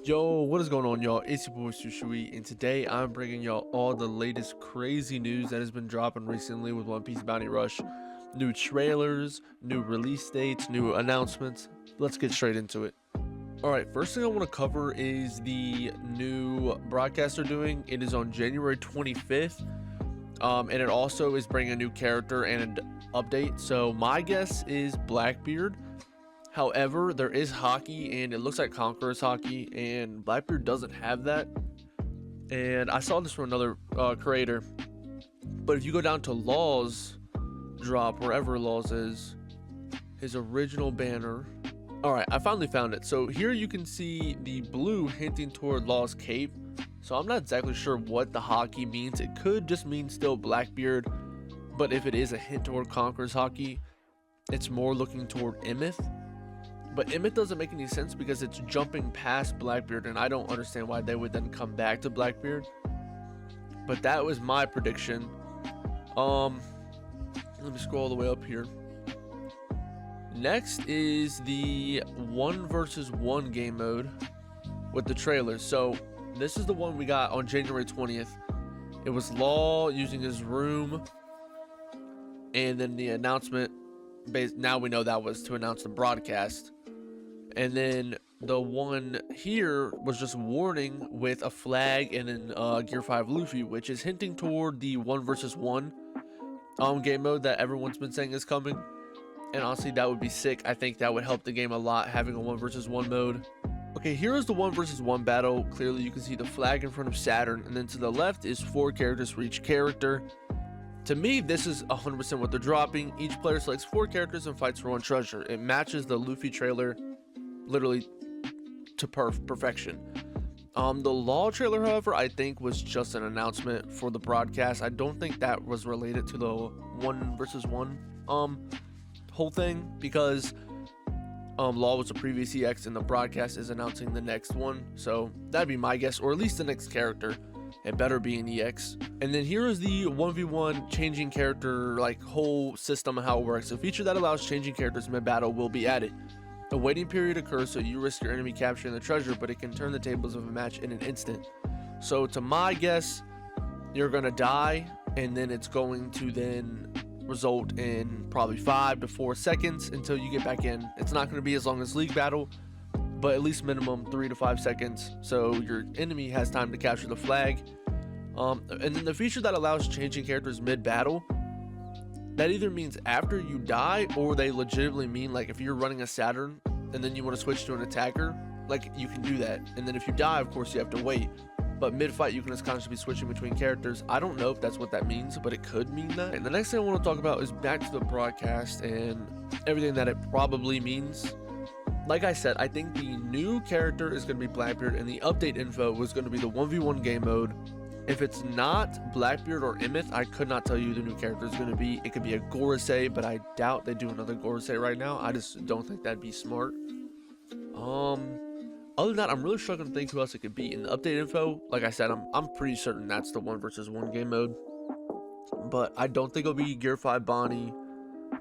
Yo, what is going on, y'all? It's your boy Shusui, and today I'm bringing y'all all the latest crazy news that has been dropping recently with One Piece Bounty Rush. New trailers, new release dates, new announcements. Let's get straight into it. Alright, first thing I want to cover is the new broadcast they're doing. It is on January 25th, and it also is bringing a new character and an update. So my guess is Blackbeard. However, there is hockey, and it looks like Conqueror's hockey, and Blackbeard doesn't have that. And I saw this from another creator. But if you go down to Law's drop, wherever Law's is, his original banner. Alright, I finally found it. So here you can see the blue hinting toward Law's cape. So I'm not exactly sure what the hockey means. It could just mean still Blackbeard. But if it is a hint toward Conqueror's hockey, it's more looking toward Emeth. But Emmet doesn't make any sense because it's jumping past Blackbeard, and I don't understand why they would then come back to Blackbeard. But that was my prediction. Let me scroll all the way up here. Next is the 1 versus 1 game mode with the trailers. So this is the one we got on January 20th. It was Law using his room, and then the announcement. Now we know that was to announce the broadcast. And then the one here was just warning with a flag and then Gear 5 Luffy, which is hinting toward the 1 versus 1 game mode that everyone's been saying is coming. And honestly, that would be sick. I think that would help the game a lot, having a 1 versus 1 mode. Okay, here is the 1 versus 1 battle. Clearly you can see the flag in front of Saturn, and then to the left is 4 characters for each character. To me, this is 100% what they're dropping. Each player selects 4 characters and fights for 1 treasure. It matches the Luffy trailer literally to perfection. The Law trailer, however, I think was just an announcement for the broadcast. I don't think that was related to the 1 versus 1 whole thing, because Law was a previous EX and the broadcast is announcing the next one. So that'd be my guess, or at least the next character. It better be an EX. And then here is the 1v1 changing character whole system and how it works. A feature that allows changing characters mid-battle will be added. A waiting period occurs, so you risk your enemy capturing the treasure, but it can turn the tables of a match in an instant. So to my guess, you're gonna die, and then it's going to then result in probably 5 to 4 seconds until you get back in. It's not gonna be as long as League Battle, but at least minimum 3 to 5 seconds, so your enemy has time to capture the flag. And then the feature that allows changing characters mid-battle, that either means after you die, or they legitimately mean if you're running a Saturn and then you want to switch to an attacker, you can do that. And then if you die, of course you have to wait, but mid-fight you can just constantly be switching between characters. I don't know if that's what that means, but it could mean that. And the next thing I want to talk about is back to the broadcast and everything that it probably means. Like I said, I think the new character is going to be Blackbeard, and the update info was going to be the 1v1 game mode. If it's not Blackbeard or Emeth, I could not tell you who the new character is going to be. It could be a Gorosei, but I doubt they do another Gorosei right now. I just don't think that'd be smart. Other than that, I'm really struggling to think who else it could be. In the update info, like I said, I'm pretty certain that's the 1 versus 1 game mode. But I don't think it'll be Gear 5 Bonnie.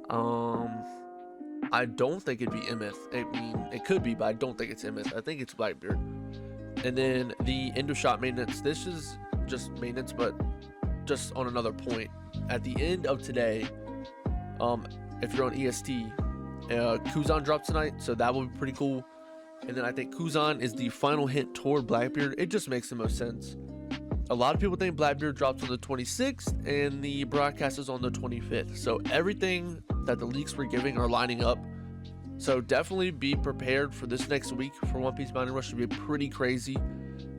I don't think it'd be Emeth. I mean, it could be, but I don't think it's Emeth. I think it's Blackbeard. And then the Endo Shot maintenance. This is just maintenance, but just on another point. At the end of today, if you're on EST, Kuzan dropped tonight, so that will be pretty cool. And then I think Kuzan is the final hint toward Blackbeard. It just makes the most sense. A lot of people think Blackbeard drops on the 26th and the broadcast is on the 25th. So everything that the leaks were giving are lining up. So definitely be prepared for this next week for One Piece Bounty Rush to be pretty crazy.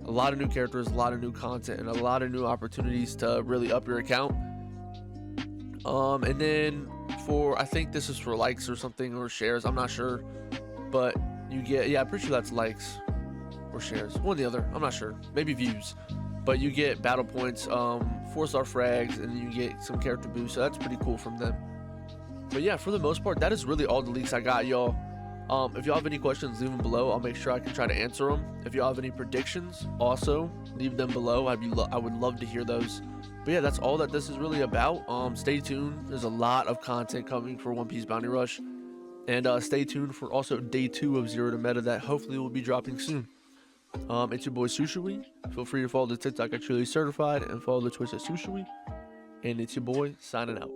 A lot of new characters, a lot of new content, and a lot of new opportunities to really up your account. And then I think this is for likes or something, or shares, I'm not sure. But you get, I'm pretty sure that's likes or shares. One or the other, I'm not sure. Maybe views. But you get battle points, 4-star frags, and you get some character boosts, so that's pretty cool from them. But yeah, for the most part, that is really all the leaks I got, y'all. If y'all have any questions, leave them below. I'll make sure I can try to answer them. If y'all have any predictions, also leave them below. I would love to hear those. But yeah, that's all that this is really about. Stay tuned. There's a lot of content coming for One Piece Bounty Rush. And stay tuned for also day 2 of Zero to Meta that hopefully will be dropping soon. It's your boy Shusui. Feel free to follow the TikTok at Truly Certified and follow the Twitch at Shusui. And it's your boy signing out.